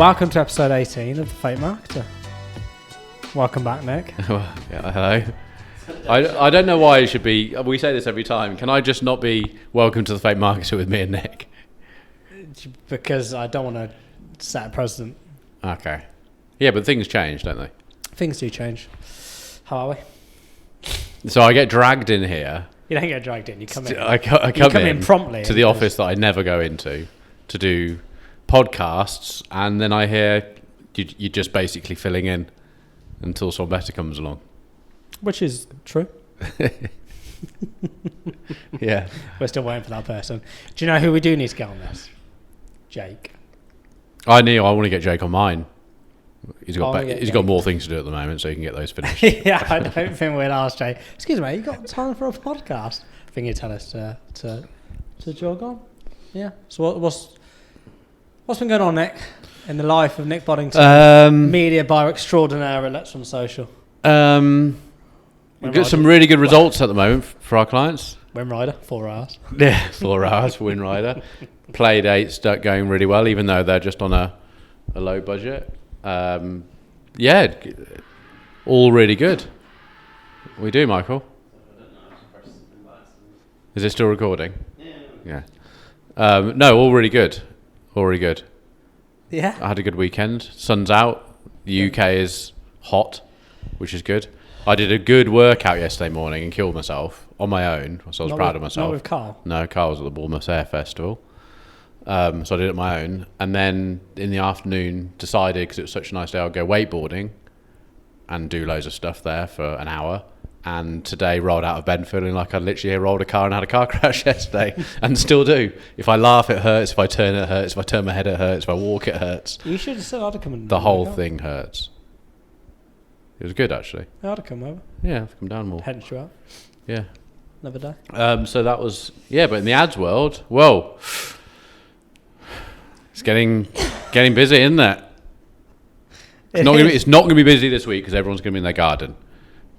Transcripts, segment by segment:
Welcome to episode 18 of The Fake Marketer. Welcome back, Nick. Yeah, hello. I don't know why it should be. We say this every time. Can I just not be welcome to The Fake Marketer with me and Nick? Because I don't want to set a precedent. Okay. Yeah, but things change, don't they? Things do change. How are we? So I get dragged in here. You don't get dragged in. You come in. I come in promptly to the office that I never go into to do podcasts, and then I hear you're just basically filling in until someone better comes along. Which is true. Yeah. We're still waiting for that person. Do you know who we do need to get on this? Jake. I want to get Jake on mine. He's got Jake. more things to do at the moment, so he can get those finished. Yeah, I don't think we'll ask Jake. Excuse me, you got time for a podcast? I think he'd tell us to jog on. Yeah. So what's been going on, Nick, in the life of Nick Boddington, media buyer extraordinaire at Let's on Social? We've got some really good results at the moment for our clients. Winrider, 4 hours. Yeah, 4 hours for Winrider. Play dates going really well, even though they're just on a low budget. Yeah, all really good. What we do, Michael? Is it still recording? Yeah. No, all really good. All really good. Yeah. I had a good weekend. Sun's out. The UK is hot, which is good. I did a good workout yesterday morning and killed myself on my own, so I was proud of myself. Not with Carl? No, Carl was at the Bournemouth Air Festival. So I did it on my own. And then in the afternoon, decided, because it was such a nice day, I'd go wakeboarding and do loads of stuff there for an hour. And today rolled out of bed feeling like I literally rolled a car and had a car crash yesterday, and still do. If I laugh, it hurts. If I turn, it hurts. If I turn my head, it hurts. If I walk, it hurts. You should have said I'd have come and the whole thing hurts. It was good, actually. I'd have come over. Yeah, I've come down more. Heading you out. Yeah. Another day. So that was, yeah, but in the ads world, whoa. It's getting busy, isn't it? It's not going to be busy this week because everyone's going to be in their garden.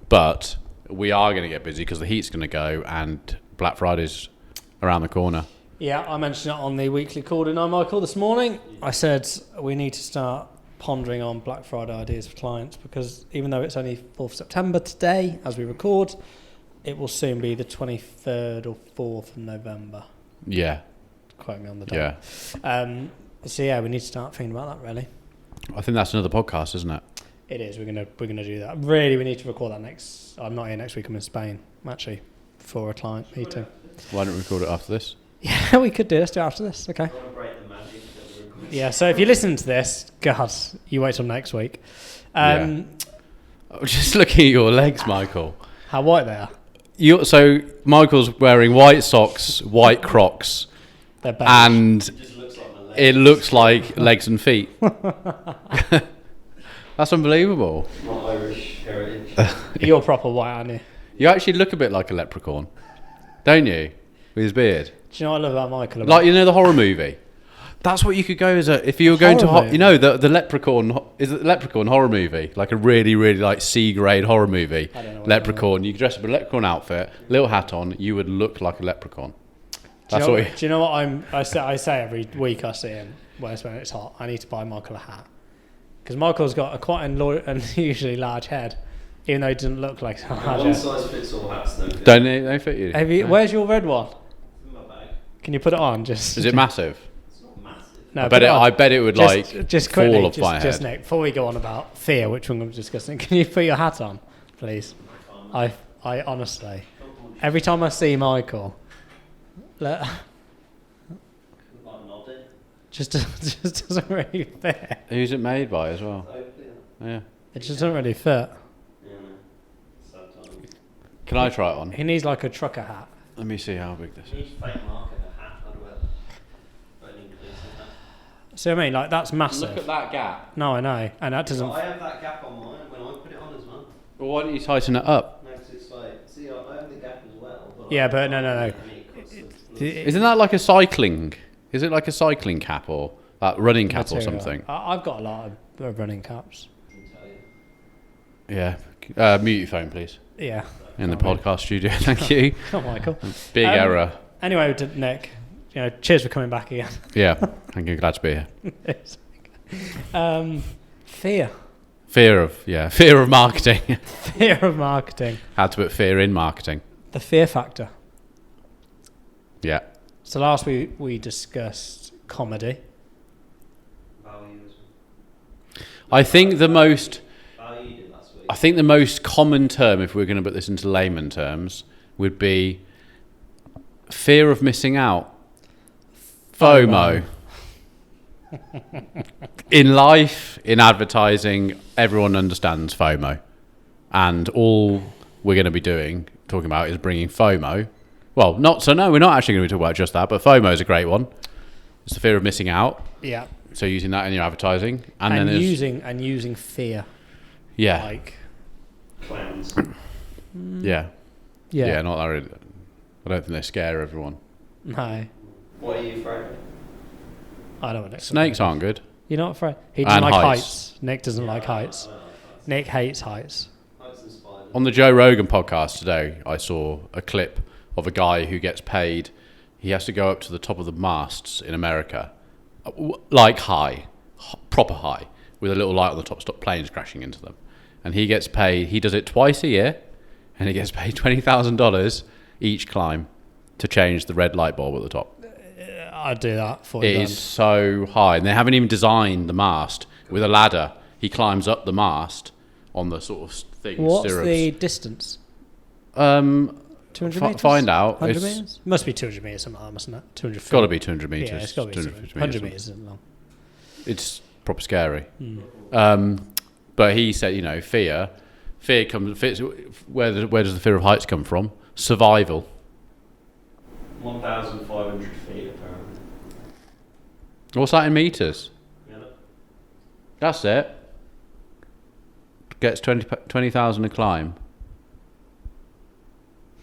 But we are going to get busy because the heat's going to go and Black Friday's around the corner. Yeah, I mentioned it on the weekly call, didn't I, Michael, this morning? I said we need to start pondering on Black Friday ideas for clients, because even though it's only 4th September today, as we record, it will soon be the 23rd or 4th of November. Yeah. Quote me on the date. Yeah. So yeah, we need to start thinking about that, really. I think that's another podcast, isn't it? It is. We're gonna do that. Really, we need to record that next. I'm not here next week. I'm in Spain, actually, for a client meeting. Why don't we record it after this? Yeah, we could do. Let's do it after this. Okay. Yeah. So if you listen to this, God, you wait till next week. I'm just looking at your legs, Michael. How white they are. So Michael's wearing white socks, white Crocs, and it looks like legs and feet. That's unbelievable. Not Irish heritage. You're proper white, aren't you? You actually look a bit like a leprechaun, don't you? With his beard. Do you know what I love about Michael? Like, you know, the horror movie. That's what you could go as if you were going to, you know, the Leprechaun. Is it the Leprechaun horror movie? Like a really, really like C grade horror movie. I don't know. Leprechaun. You could dress up in a leprechaun outfit, little hat on. You would look like a leprechaun. That's do you know what I say every week I see him when it's hot. I need to buy Michael a hat, because Michael's got quite an unusually large head, even though he doesn't look like a large head. One size fits all hats, though. Don't they fit you? No. Where's your red one? In my bag. Can you put it on? Just is it massive? It's not massive. No, I bet it would just quickly, fall off my head. Just Nick, before we go on about fear, which we're discussing, can you put your hat on, please? I honestly, every time I see Michael, just doesn't really fit. Who's it made by as well? Yeah. It just doesn't really fit. Can I try it on? He needs like a trucker hat. Let me see how big this is. Fake market a hat. I'd wear an inclusive hat. So I mean, like, that's massive. Look at that gap. No, I know, and that doesn't. I have that gap on mine when I put it on as well. Well, why don't you tighten it up? No, 'cause it's like, see, I have the gap as well. But Yeah, but no. Isn't that like a cycling? Is it like a cycling cap or like running cap Material. or something? I've got a lot of running caps. Yeah. Mute your phone, please. Yeah. In the podcast studio, thank you. Oh, Michael. Big error. Anyway, Nick, cheers for coming back again. Yeah, thank you. Glad to be here. Fear. Fear of marketing. Fear of marketing. How to put fear in marketing. The fear factor. Yeah. So last we discussed comedy. Values. I think the most Value did last week. I think the most common term, if we're going to put this into layman terms, would be fear of missing out. FOMO. In life, in advertising, everyone understands FOMO. And all we're going to be talking about is bringing FOMO. Well, we're not actually going to be talking about just that, but FOMO is a great one. It's the fear of missing out. Yeah. So using that in your advertising. And And then using fear. yeah. Like Clowns. Yeah. yeah. Yeah, not that really. I don't think they scare everyone. No. What are you afraid of? I don't want to. Snakes aren't good. You're not afraid? He doesn't And like heights. heights. Nick doesn't like heights. I don't like heights. Nick hates heights. Heights and spiders. On the Joe Rogan podcast today, I saw a clip of a guy who gets paid. He has to go up to the top of the masts in America, like proper high, with a little light on the top, stop planes crashing into them. And he gets paid. He does it twice a year, and he gets paid $20,000 each climb to change the red light bulb at the top. I'd do that for It you. is so high, and they haven't even designed the mast with a ladder. He climbs up the mast on the sort of thing. What's stirrups. the distance? 200 200 metres? Find out. 100 It's metres? Must be 200 metres, something like that, mustn't it? 200 feet. got to be 200 meters. Yeah, it's got to be 250 100 meters. metres isn't long. It's proper scary. Hmm. But he said, fear comes. Where does the fear of heights come from? Survival. 1,500 feet apparently. What's that in meters? Yeah. That's it. Gets 20,000 a climb.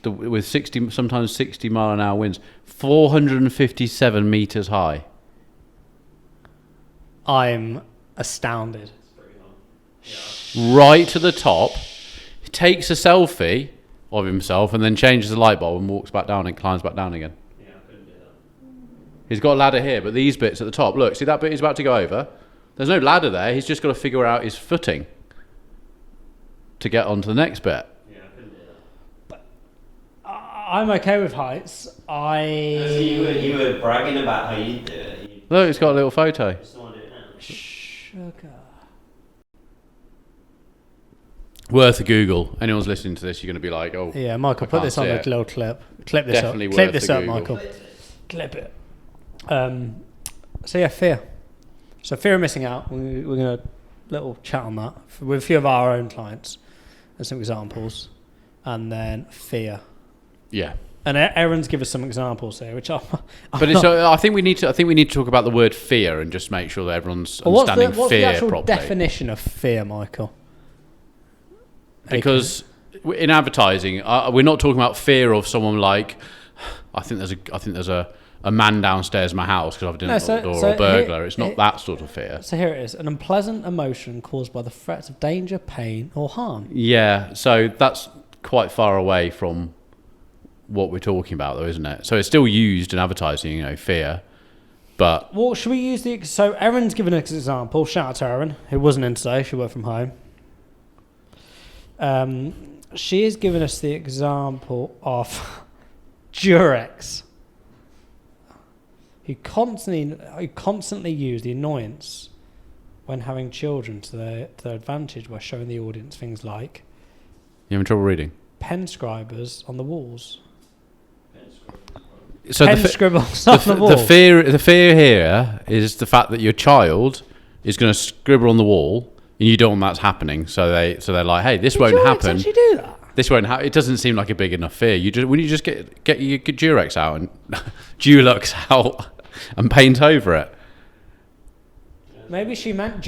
With 60, sometimes 60 mile an hour winds, 457 meters high. I'm astounded. It's pretty hard. Right to the top. He takes a selfie of himself and then changes the light bulb and walks back down and climbs back down again. Yeah, I couldn't do that. He's got a ladder here, but these bits at the top, look, see that bit he's about to go over? There's no ladder there, he's just got to figure out his footing to get onto the next bit. Yeah, I couldn't do that. I'm okay with heights. So you were bragging about how you do it. You Look, he's got a little photo. just want to do it now. Sugar. Worth a Google. Anyone's listening to this, you're going to be like, oh, Yeah, Michael, I put can't this on see a it. little clip. Clip this Definitely up. worth Clip this a up, Google. Michael. Clip it. So yeah, fear. So fear of missing out. We're going to little chat on that with a few of our own clients and some examples, and then fear. Yeah. And Aaron's give us some examples here, which I'm But it's, I think we need to talk about the word fear and just make sure that everyone's understanding what's the fear actual properly. definition of fear, Michael? Because in advertising, we're not talking about fear of someone like, I think there's a man downstairs in my house because I've didn't lock the door, or a burglar. It's not that sort of fear. So here it is: an unpleasant emotion caused by the threats of danger, pain, or harm. Yeah, so that's quite far away from what we're talking about, though, isn't it? So it's still used in advertising, fear, but Well, should we use the... So Erin's given us an example. Shout out to Erin, who wasn't in today. She worked from home. She has given us the example of Durex, who constantly use the annoyance when having children to their advantage by showing the audience things like you having trouble reading? pen scribers on the walls. So Pen scribbles on the wall. the fear here is the fact that your child is going to scribble on the wall, and you don't want that's happening. So they're like, hey, this won't Durex happen. actually do that? This won't happen. It doesn't seem like a big enough fear. Wouldn't you just get your Durex out and Dulux out and paint over it? Maybe she meant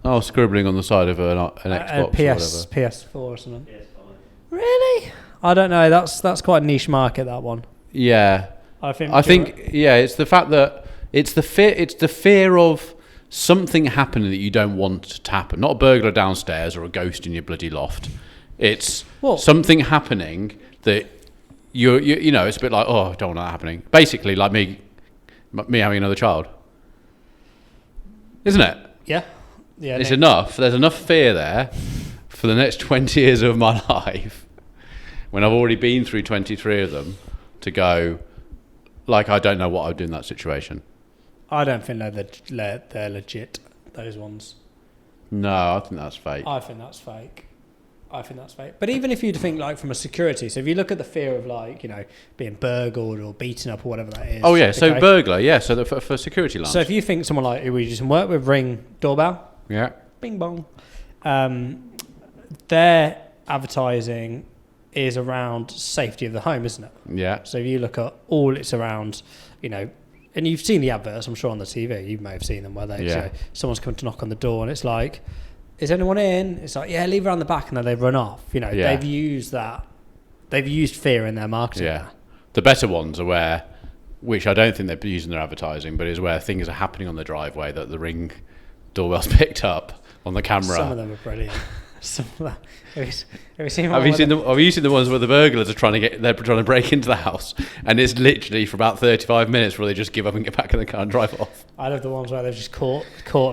Oh, scribbling on the side of an Xbox or PS, whatever. PS4 or something. Yeah, it's fine. Really? I don't know. That's quite a niche market, that one. Yeah, I think. it's the fact that it's the fear of something happening that you don't want to happen. Not a burglar downstairs or a ghost in your bloody loft. It's something happening that it's a bit like, oh, I don't want that happening. Basically, like me having another child. isn't it? Yeah. Yeah. It's Nick. enough. There's enough fear there for the next 20 years of my life, when I've already been through 23 of them, to go, like, I don't know what I would do in that situation. I don't think they're legit, those ones. No, I think that's fake. I think that's fake. But even if you think, like, from a security, so if you look at the fear of, like, you know, being burgled or beaten up or whatever that is. Oh, yeah, so okay? burglar, yeah, so for security alarms. So if you think someone like who we just work with, Ring doorbell, yeah. bing bong, their advertising is around safety of the home, isn't it? Yeah. So if you look at all it's around, you know, and you've seen the adverts, I'm sure, on the TV, you may have seen them, where they say someone's coming to knock on the door and it's like, is anyone in? It's like, yeah, leave her on the back, and then they run off. You know, they've used that. They've used fear in their marketing. Yeah. The better ones are where, which I don't think they're using their advertising, but is where things are happening on the driveway that the Ring doorbell's picked up on the camera. Some of them are brilliant. Some of them. Have you seen the ones where the burglars are trying to break into the house, and it's literally for about 35 minutes where they just give up and get back in the car and drive off? I love the ones where they've just caught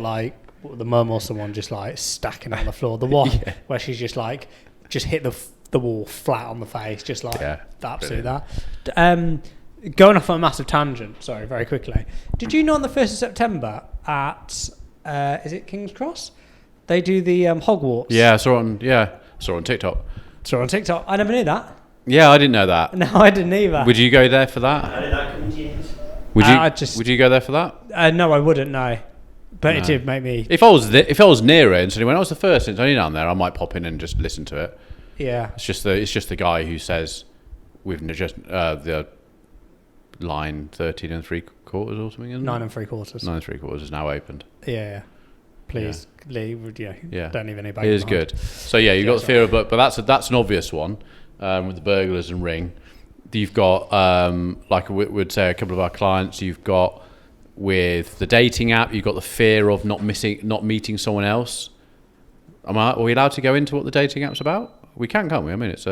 like the mum or someone just like stacking on the floor. The one where she's just like hit the wall flat on the face, just like absolutely that. Going off on a massive tangent, sorry, very quickly. Did you know on the 1st of September at is it King's Cross? They do the Hogwarts. Yeah, saw on TikTok. Saw on TikTok. I never knew that. Yeah, I didn't know that. No, I didn't either. Would you go there for that? How did that come to you? Would you go there for that? No, I wouldn't. No, but No. it did make me. If I was near it, and so when I was the first, since only down there, I might pop in and just listen to it. Yeah. It's just the guy who says we've just the line 13 3/4 or something. Isn't 9 it? 3/4. 9 3/4 is now opened. Yeah. Please leave. Yeah. Don't leave any. It is good. So yeah, you've got the fear of, but that's an obvious one with the burglars and Ring. You've got like we'd say a couple of our clients. You've got with the dating app. You've got the fear of not meeting someone else. Are we allowed to go into what the dating app's about? We can't we? I mean, it's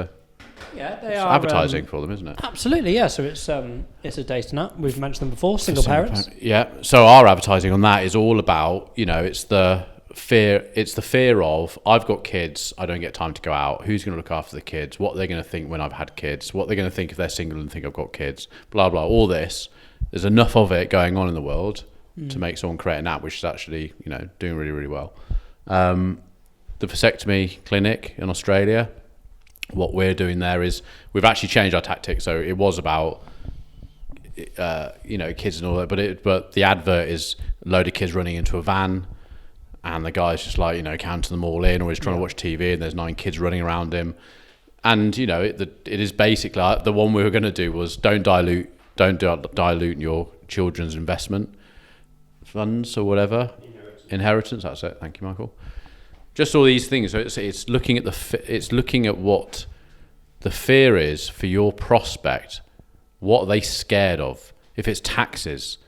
advertising for them, isn't it? Absolutely, yeah. So it's a dating app. We've mentioned them before. Single parents. Yeah. So our advertising on that is all about, it's the fear of, I've got kids, I don't get time to go out. Who's going to look after the kids? What they're going to think when I've had kids? What they're going to think if they're single and think I've got kids? Blah blah. All this. There's enough of it going on in the world to make someone create an app which is actually doing really really well. The vasectomy clinic in Australia. What we're doing there is we've actually changed our tactics. So it was about kids and all that, but the advert is a load of kids running into a van, and the guy's just like counting them all in, or he's trying to watch TV, and there's 9 kids running around him, and it is basically the one we were going to do was don't dilute your children's investment funds or whatever inheritance. That's it. Thank you, Michael. Just all these things. So it's looking at what the fear is for your prospect. What are they scared of? If it's taxes,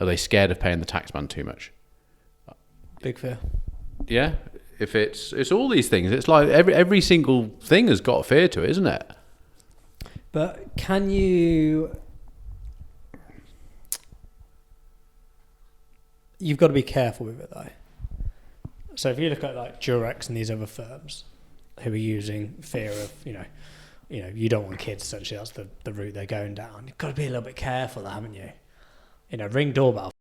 are they scared of paying the taxman too much? Big fear. Yeah. If it's all these things. It's like every single thing has got a fear to it, isn't it? But can you? You've got to be careful with it though. So if you look at like Durex and these other firms who are using fear of, you don't want kids, essentially that's the route they're going down. You've got to be a little bit careful, haven't you? Ring doorbell.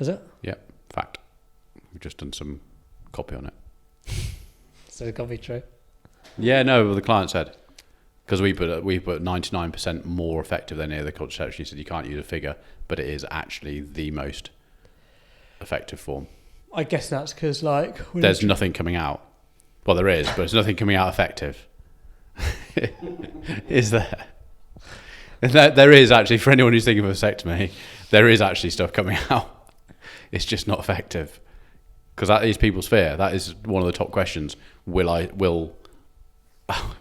Is it? Yep, fact. We've just done some copy on it. So it can't be true. Yeah, no, well, the client said, because we put 99% more effective than any other contraception. She said you can't use a figure, but it is actually the most effective form. I guess that's because, like... There's nothing coming out. Well, there is, but there's nothing coming out effective. Is there? There is actually, for anyone who's thinking of a vasectomy, there is actually stuff coming out. It's just not effective. Because that is people's fear. That is one of the top questions. We're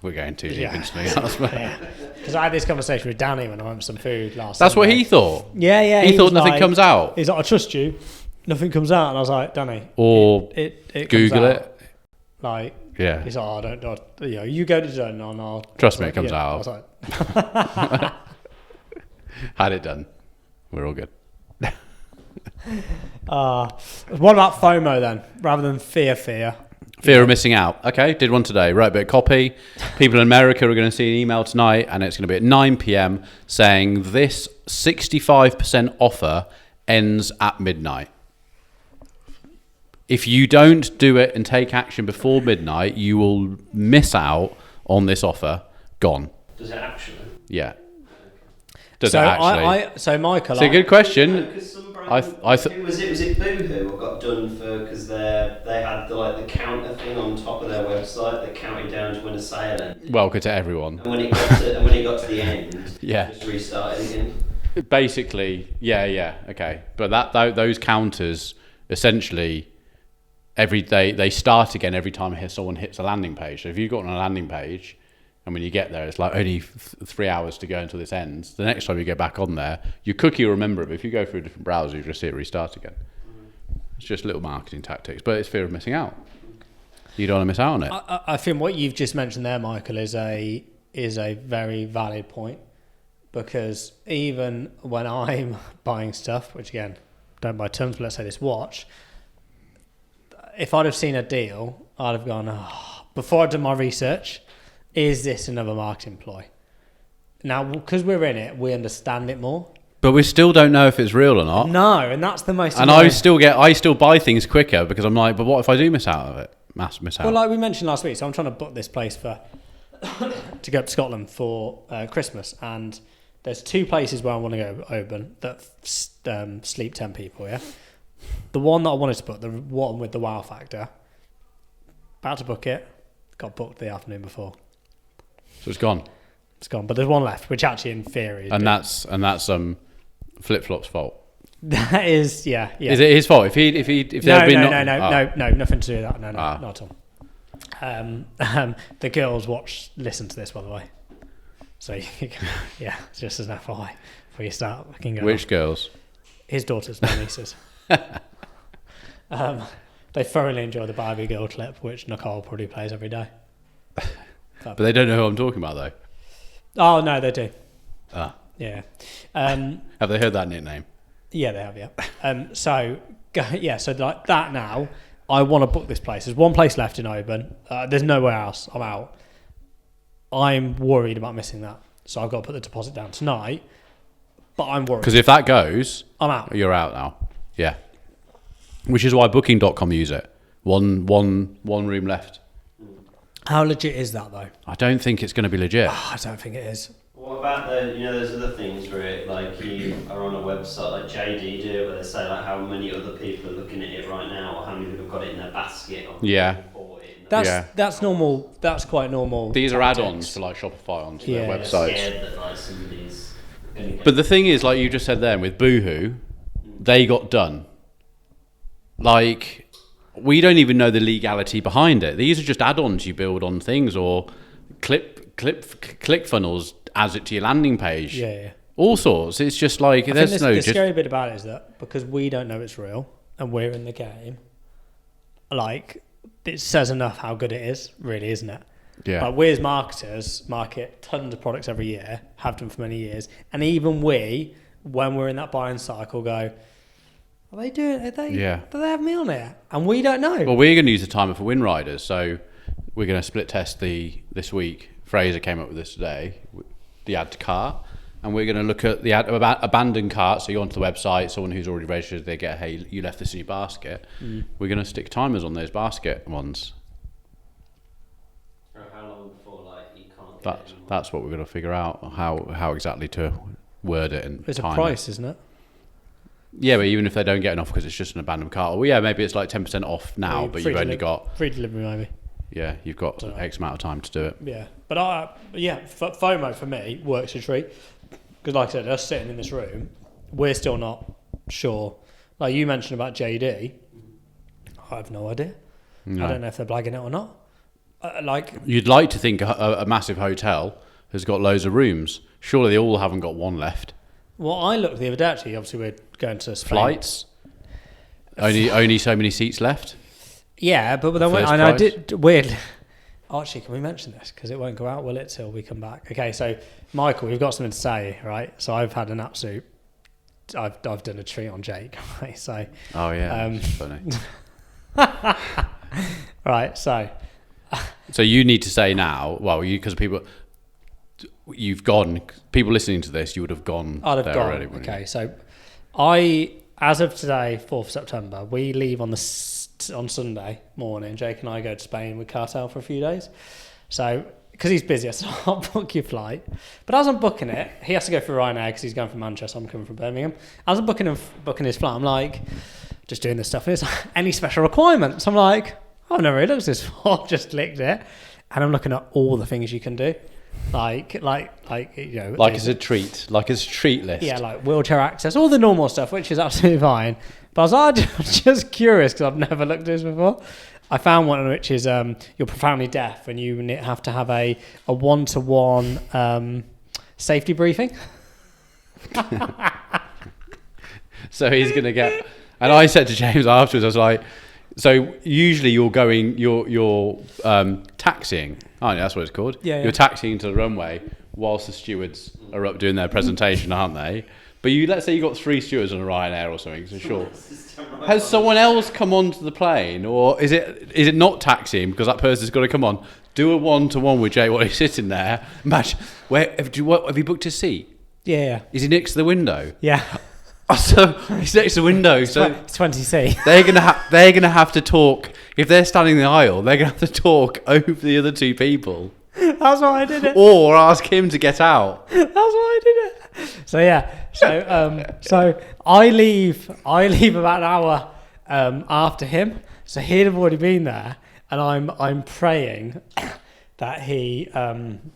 going too deep into something else. Because I had this conversation with Danny when I went for some food last That's Sunday. what he thought. Yeah. He thought nothing comes out. He's like, I trust you. Nothing comes out. And I was like, Danny. Or it Google comes out. it. Like, yeah. He's like, I don't, you go to John and I'll... Trust me, it comes out. I was like... Had it done. We're all good. What about FOMO then, rather than fear? Fear of missing out. Okay, did one today. Wrote a bit of copy. People in America are going to see an email tonight, and it's going to be at 9 p.m. saying this 65% offer ends at midnight. If you don't do it and take action before midnight, you will miss out on this offer. Gone. Does it actually? Yeah. Does So it actually? So Michael, It's a good question. Because some brand, I th- was it BOOO what got done for because they had the counter thing on top of their website that counted down to when a sale ended. Welcome to everyone. And when it got to the end, Yeah. just restarted again. Basically, yeah, okay. But those counters essentially every day they start again every time someone hits a landing page. So if you've got on a landing page and when you get there it's like only 3 hours to go until this ends, the next time you go back on there, your cookie will remember it. But if you go through a different browser, you just see it restart again. It's just little marketing tactics, but it's fear of missing out. You don't want to miss out on it. I think what you've just mentioned there, Michael, is a very valid point, because even when I'm buying stuff, which again, don't buy tons, but let's say this watch, if I'd have seen a deal, I'd have gone, before I'd done my research, is this another marketing ploy? Now, because we're in it, we understand it more. But we still don't know if it's real or not. No, and that's the most... And I still buy things quicker because I'm like, but what if I do miss out of it? Miss out. Well, like we mentioned last week, so I'm trying to book this place to go up to Scotland for Christmas, and there's 2 places where I want to go open that sleep 10 people, yeah? The one that I wanted to book, the one with the wow factor, about to book it, got booked the afternoon before. So it's gone. It's gone, but there's one left, which actually in theory is... And that's Flip-Flop's fault. That is, yeah. Is it his fault? If there had been No, nothing to do with that. No, not at all. The girls listen to this, by the way. So, yeah, it's just as an FYI before you start looking at Which girls? His daughters, my nieces. They thoroughly enjoy the Barbie girl clip, which Nicole probably plays every day. But they don't know who I'm talking about, though. Oh, no, they do. Ah. Yeah. Have they heard that nickname? Yeah, they have, yeah. So like that now, I want to book this place. There's one place left in Oban. There's nowhere else. I'm out. I'm worried about missing that. So I've got to put the deposit down tonight. But I'm worried. Because if that goes... I'm out. You're out now. Yeah. Which is why Booking.com use it. One room left. How legit is that, though? I don't think it's going to be legit. I don't think it is. What about those other things where it, like you are on a website like JD do it, where they say like how many other people are looking at it right now, or how many people have got it in their basket, or bought it. That's normal. That's quite normal. These are add-ons for like Shopify onto their websites. Scared that like somebody's gonna get... But the thing is, like you just said then with BOOO, they got done. Like, we don't even know the legality behind it. These are just add-ons you build on things, or click funnels adds it to your landing page. Yeah. All sorts. It's just like the scary bit about it is that because we don't know it's real and we're in the game, like it says enough how good it is, really, isn't it? Yeah. Like we as marketers market tons of products every year, have done for many years, and even we, when we're in that buying cycle, go, are they doing? Do they have me on it? And we don't know. Well, we're going to use the timer for win riders, so we're going to split test this week. Fraser came up with this today, the add to car. and we're going to look at the abandoned carts. So you go onto the website, someone who's already registered, they get, hey, you left this in your basket. We're going to stick timers on those basket ones. Or how long before you can't get That's what we're going to figure out, how exactly to word it and It's time a price, isn't it? Yeah, but even if they don't get enough because it's just an abandoned cart, well, yeah, maybe it's 10% off now, but you've only got free delivery, maybe. Yeah, you've got X amount of time to do it. Yeah, but FOMO for me works a treat because, like I said, us sitting in this room, we're still not sure. Like you mentioned about JD, I have no idea. No. I don't know if they're blagging it or not. You'd like to think a massive hotel has got loads of rooms. Surely they all haven't got one left. Well, I looked the other day. Actually, obviously we're going to Spain. Flights. Only so many seats left. Yeah, but then I did weird. Actually, can we mention this because it won't go out, will it, till we come back? Okay, so Michael, we've got something to say, right? So I've had an absolute. I've done a treat on Jake, right? So. Oh yeah, that's funny. Right, so. So you need to say now, because you've gone. People listening to this, you would have gone. I'd have there gone. already. Okay, so as of today, 4th September, we leave on Sunday morning. Jake and I go to Spain with Cartel for a few days. So, because he's busy, I said, I'll book your flight. But as I'm booking it, he has to go through Ryanair because he's going from Manchester. I'm coming from Birmingham. As I'm booking his flight, I'm like, just doing this stuff. And it's like, any special requirements? I'm like, I've never really looked at this before. Just licked it. And I'm looking at all the things you can do. Like as a treat list. Yeah, like wheelchair access, all the normal stuff, which is absolutely fine. But I was just curious because I've never looked at this before. I found one which is you're profoundly deaf and you have to have a one-to-one safety briefing. So he's going to get... And I said to James afterwards, I was like, so usually you're taxiing, aren't you? That's what it's called. Yeah. You're taxiing to the runway whilst the stewards are up doing their presentation, aren't they? But let's say you got 3 stewards on a Ryanair or something, so sure. Has someone else come onto the plane, or is it not taxiing because that person's got to come on? Do a one-to-one with Jay while he's sitting there. Imagine, have you booked a seat? Yeah. Is he next to the window? Yeah. So he's next to the window. So 20C. They're gonna have to talk. If they're standing in the aisle, they're gonna have to talk over the other 2 people. That's why I did it. Or ask him to get out. That's why I did it. So yeah. So I leave about an hour after him. So he'd have already been there, and I'm praying that he. I'm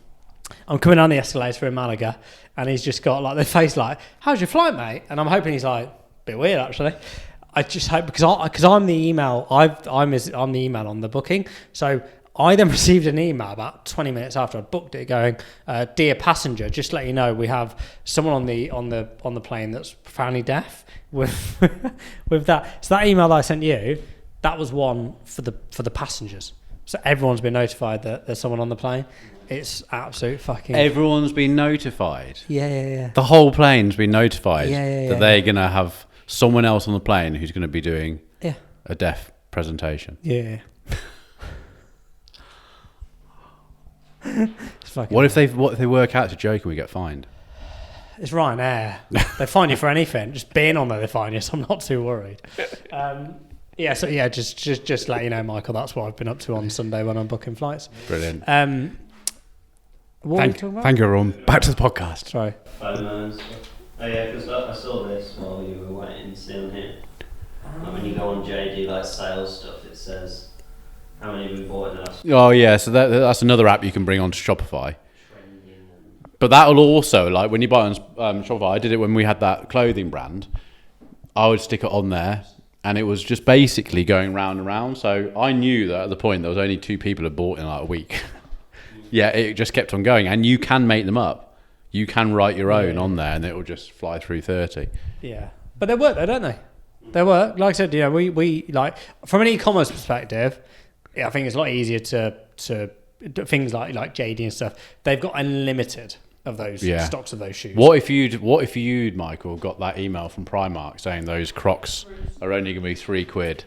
coming down the escalator in Malaga, and he's just got the face like, "How's your flight, mate?" And I'm hoping he's like, "Bit weird, actually." I just hope because I'm the email. I'm the email on the booking. So I then received an email about 20 minutes after I'd booked it, going, "Dear passenger, just to let you know, we have someone on the plane that's profoundly deaf." With that, so that email that I sent you, that was one for the passengers. So everyone's been notified that there's someone on the plane. It's absolute fucking... Everyone's been notified? Yeah. The whole plane's been notified that they're going to have someone else on the plane who's going to be doing a deaf presentation. Yeah. What if they work out it's a joke and we get fined? It's Ryanair. They fine you for anything. Just being on there, they fine you, so I'm not too worried. Just let you know, Michael, that's what I've been up to on Sunday when I'm booking flights. Brilliant. What were we talking about? Thank you, everyone. Back to the podcast. Sorry. FOMO and stuff. Oh yeah, because I saw this while you were waiting to see on here. Like when you go on JD sales stuff, it says how many have we bought in the last... Oh yeah, so that's another app you can bring onto Shopify. But that'll also, when you buy on Shopify, I did it when we had that clothing brand. I would stick it on there, and it was just basically going round and round. So I knew that at the point there was only 2 people who bought in a week. Yeah, it just kept on going, and you can make them up. You can write your own on there, and it will just fly through 30. Yeah, but they work though, don't they? They work. Like I said, we from an e-commerce perspective, I think it's a lot easier to things like JD and stuff. They've got unlimited of those stocks of those shoes. What if you'd Michael got that email from Primark saying those Crocs are only going to be £3,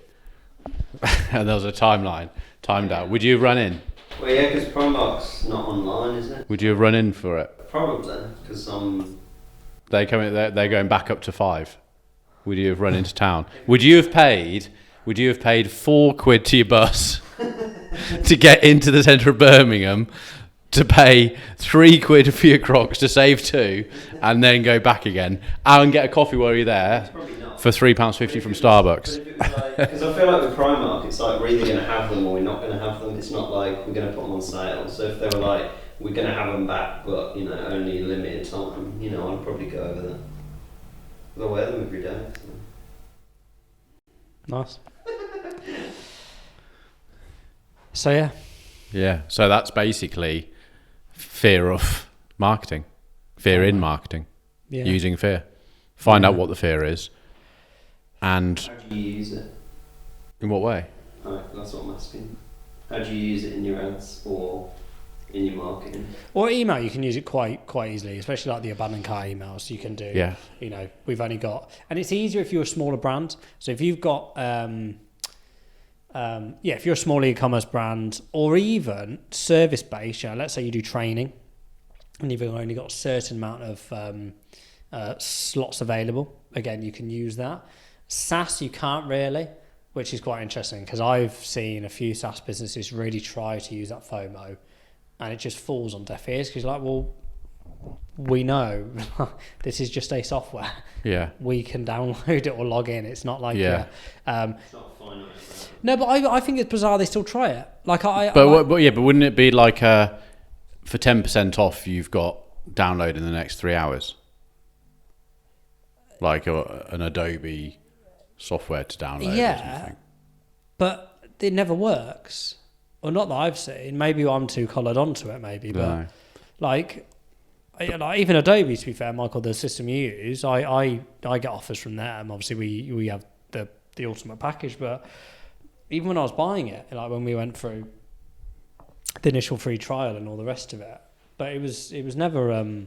and there was a timeline timed out? Would you have run in? Well, yeah, because Primark's not online, isn't it? Would you have run in for it? Probably, because I'm They're going back up to 5. Would you have run into town? Would you have paid £4 to your bus to get into the centre of Birmingham, to pay £3 for your Crocs to save 2, and then go back again and get a coffee while you're there for £3.50 from Starbucks? Because I feel like with Primark, it's like we're either going to have them or we're not going to have them. It's not like we're going to put them on sale. So if they were like, we're going to have them back, but only limited time, I'd probably go over there. I wear them every day. So. Nice. So yeah. Yeah. So that's basically fear of marketing, fear in marketing, using fear. Find out what the fear is, and how do you use it? In what way? That's what I'm asking. How do you use it in your ads or in your marketing? Or email, you can use it quite easily, especially like the abandoned car emails. You can do. Yeah. We've only got, and it's easier if you're a smaller brand. So if you've got, if you're a small e-commerce brand or even service based, let's say you do training, and you've only got a certain amount of slots available. Again, you can use that. SaaS, you can't really, which is quite interesting because I've seen a few SaaS businesses really try to use that FOMO, and it just falls on deaf ears because well, we know this is just a software. Yeah, we can download it or log in. It's not like it's not finite. No, but I think it's bizarre they still try it. But wouldn't it be like for 10% off you've got download in the next 3 hours, like an Adobe software to download? Yeah, or something. But it never works. Or not that I've seen. Maybe I'm too collared onto it. Maybe, but No. like even Adobe, to be fair, Michael, the system you use, I get offers from them. Obviously, we have the ultimate package, but even when I was buying it, like when we went through the initial free trial and all the rest of it, but it was never.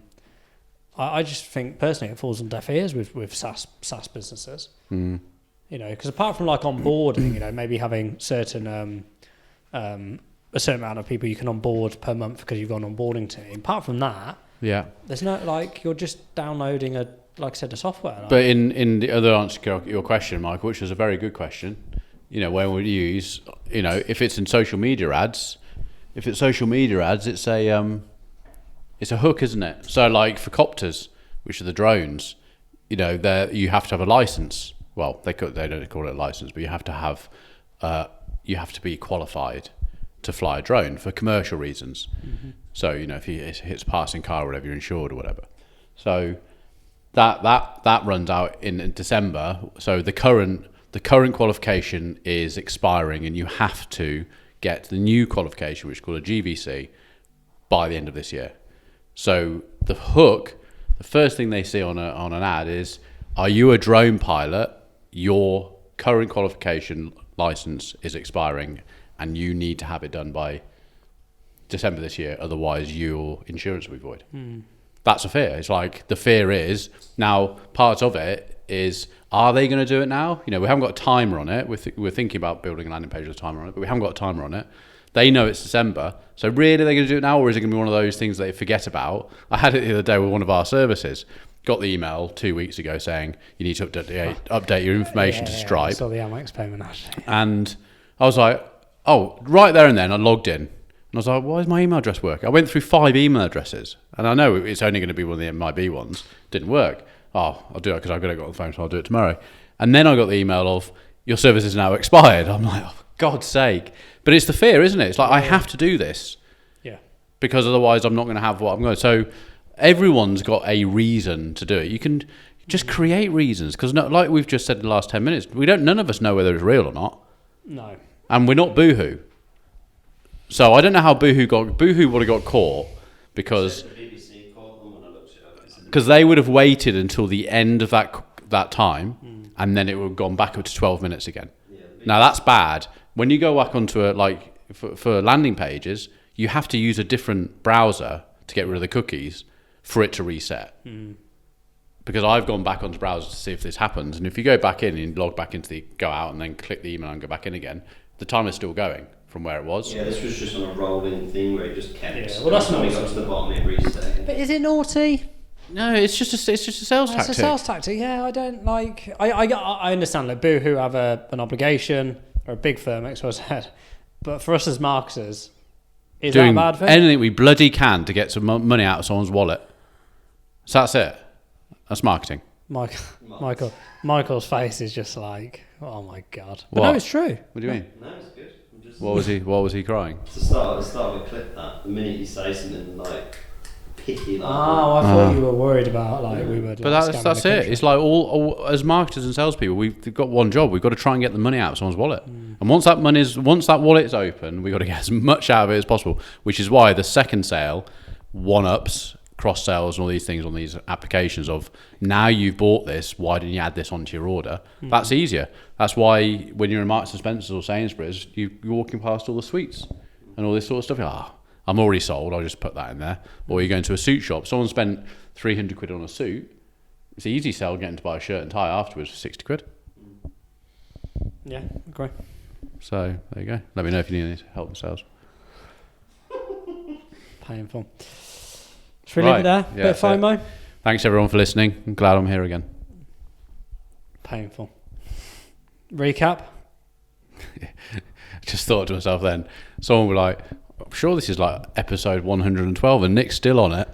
I just think personally it falls on deaf ears with SaaS businesses. Mm. Because apart from like onboarding, maybe having certain a certain amount of people you can onboard per month because you've got an onboarding team. Apart from that, there's no you're just downloading a software. But in the other answer to your question, Michael, which was a very good question, where would you use, if it's in social media ads, it's a hook, isn't it? So like for copters, which are the drones, you have to have a license. Well, they don't call it a license, but you have to be qualified to fly a drone for commercial reasons. Mm-hmm. So if it hits a passing car or whatever, you're insured or whatever. So that runs out in December. So the current qualification is expiring, and you have to get the new qualification, which is called a GVC, by the end of this year. So the hook, the first thing they see on an ad is, are you a drone pilot? Your current qualification license is expiring and you need to have it done by December this year, otherwise your insurance will be void. That's a fear. It's like the fear is, now part of it is, are they going to do it now? We haven't got a timer on it. We're thinking about building a landing page with a timer on it, but we haven't got a timer on it. They know it's December, so really are they going to do it now, or is it going to be one of those things they forget about? I had it the other day with one of our services. Got the email 2 weeks ago saying you need to update your information to Stripe. I saw the Amex payment actually. And I was like, oh, right there and then I logged in. And I was like, why is my email address working? I went through 5 email addresses, and I know it's only going to be one of the MIB ones. Didn't work. Oh, I'll do it because I've got to go on the phone, so I'll do it tomorrow. And then I got the email of, your service is now expired. I'm like, oh, for God's sake. But it's the fear, isn't it? It's like, I have to do this. Yeah. Because otherwise I'm not going to have what I'm going to. So everyone's got a reason to do it. You can just create reasons, because like we've just said in the last 10 minutes, none of us know whether it's real or not. No. And we're not BOOO. So I don't know how BOOO would have got caught, because they would have waited until the end of that time, and then it would have gone back up to 12 minutes again. Now that's bad. When you go back onto for landing pages, you have to use a different browser to get rid of the cookies for it to reset. Because I've gone back onto browsers to see if this happens, and if you go back in and log back into go out and then click the email and go back in again, the timer's still going from where it was. Yeah, this was just on a rolling thing where it just kept. Yeah, well, that's when it got to the bottom, it reset. But is it naughty? No, it's just a sales It's tactic. a sales tactic. Yeah, I don't like. I understand that BOOO have an obligation or a big firm, X, Y, Z. But for us as marketers, is Doing that a bad thing? anything we bloody can to get some money out of someone's wallet. So that's it. That's marketing. Michael's face is just like, oh my god. But What? no, it's true. What do you mean? No, it's good. I'm just What was he crying? to start of a clip that the minute you say something like picky like Oh, I thought you were worried about like we were. But that's it. It's like all as marketers and salespeople, we've got one job. We've got to try and get the money out of someone's wallet. And once that wallet's open, we've got to get as much out of it as possible. Which is why the second sale one-ups cross sales and all these things on these applications of now you've bought this, why didn't you add this onto your order? That's easier. That's why when you're in Marks and Spencer's or Sainsbury's, you're walking past all the sweets and all this sort of stuff. I'm already sold, I'll just put that in there. Or you're going to a suit shop, someone spent 300 quid on a suit, it's an easy sell getting to buy a shirt and tie afterwards for 60 quid. Yeah, agree. So there you go. Let me know if you need any help with sales. Painful. Should we leave it there? Yeah, Bit of FOMO? Thanks everyone for listening. I'm glad I'm here again. Painful. Recap? Just thought to myself then, someone would like, I'm sure this is like episode 112 and Nick's still on it.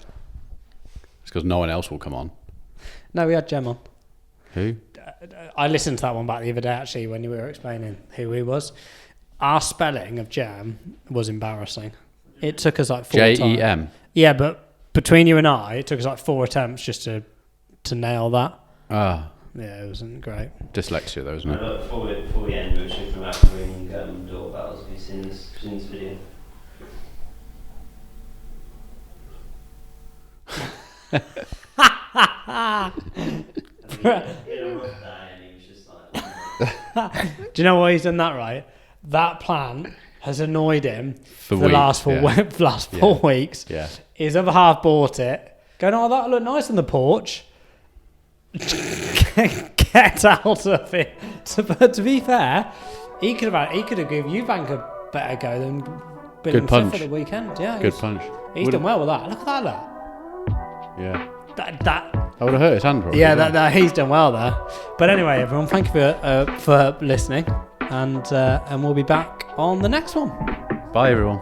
It's because no one else will come on. No, we had Jem on. Who? I listened to that one back the other day actually when you were explaining who he was. Our spelling of Jem was embarrassing. It took us like 4 times. Jem. Yeah, but between you and I, it took us like 4 attempts just to nail that. Ah, Yeah, it wasn't great. dyslexia though, isn't it? before we end, we were talking about ringing doorbells. Have you seen this video? Do you know why he's done that, right? That plan has annoyed him for the weeks, last yeah. 4 weeks. Yeah. His other half bought it. Going, oh, that'll look nice on the porch. Get out of it. To be fair, he could have given you bank a better go than been Good punch. for the weekend. Yeah, Good punch. He's done well with that. Look at that. Yeah. That would have hurt his hand probably. yeah, that he's done well there. But anyway, everyone, thank you for listening, and we'll be back on the next one. Bye everyone.